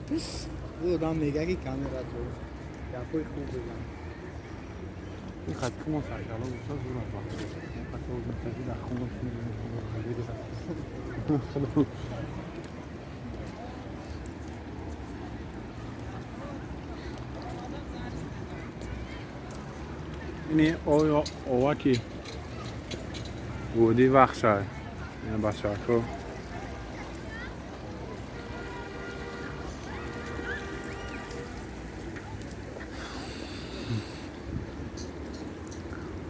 او آدم میگه که کامرا تو گپای خوب بزن. این خط کما سرکلا بسا زور از وقت این خط رو میتونی در خونش میگه اینی اوه کی بودی وقت شد این بچه ها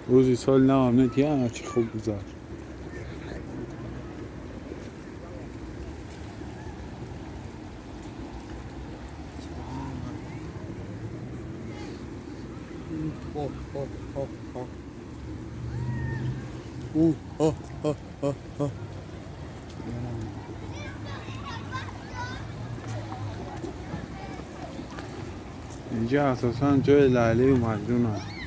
روزی سال نامنه همه چی خوب گذاشت اوه اوه اوه اوه اوه اوه اوه اوه اوه اینجا اساسا جای لیلی و مجنون هست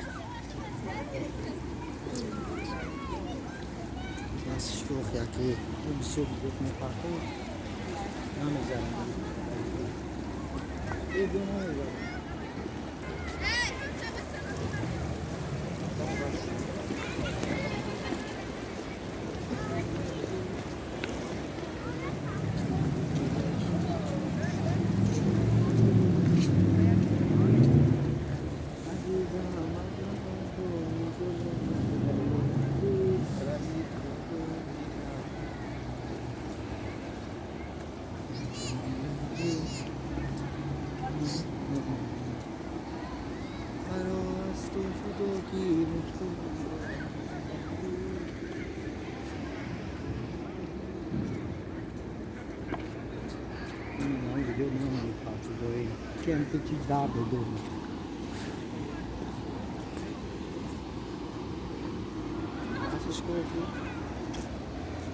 بس شوخ یکی اون صبح بود میپاکو نمیزنم ای دونه که همه چیز در بگو ازش گرفتی